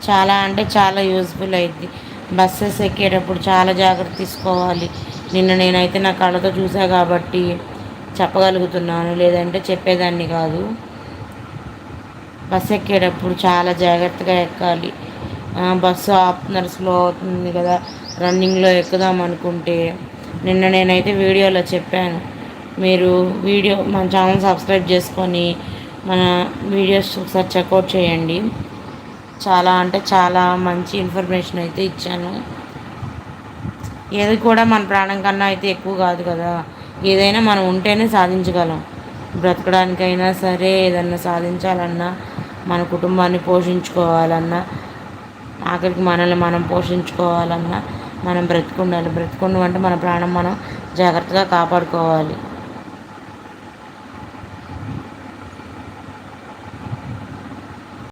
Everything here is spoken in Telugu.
చాలా అంటే చాలా యూజ్ఫుల్ అయింది. బస్సెస్ ఎక్కేటప్పుడు చాలా జాగ్రత్త తీసుకోవాలి. నిన్న నేనైతే నా కళ్ళతో చూసా కాబట్టి చెప్పగలుగుతున్నాను, లేదంటే చెప్పేదాన్ని కాదు. బస్సు ఎక్కేటప్పుడు చాలా జాగ్రత్తగా ఎక్కాలి. బస్సు ఆపుతున్నారు, స్లో అవుతుంది కదా, రన్నింగ్లో ఎక్కుదాం అనుకుంటే నిన్న నేనైతే వీడియోలో చెప్పాను. మీరు మన ఛానల్ సబ్స్క్రైబ్ చేసుకొని మన వీడియోస్ ఒకసారి చెక్అవుట్ చేయండి. చాలా అంటే చాలా మంచి ఇన్ఫర్మేషన్ అయితే ఇచ్చాను. ఏది కూడా మన ప్రాణం కన్నా అయితే ఎక్కువ కాదు కదా. ఏదైనా మనం ఉంటేనే సాధించగలం. బ్రతకడానికైనా సరే, ఏదన్నా సాధించాలన్నా, మన కుటుంబాన్ని పోషించుకోవాలన్నా, ఆఖరికి మనల్ని మనం పోషించుకోవాలన్నా మనం బ్రతికుండాలి. బ్రతికుండం అంటే మన ప్రాణం మనం జాగ్రత్తగా కాపాడుకోవాలి.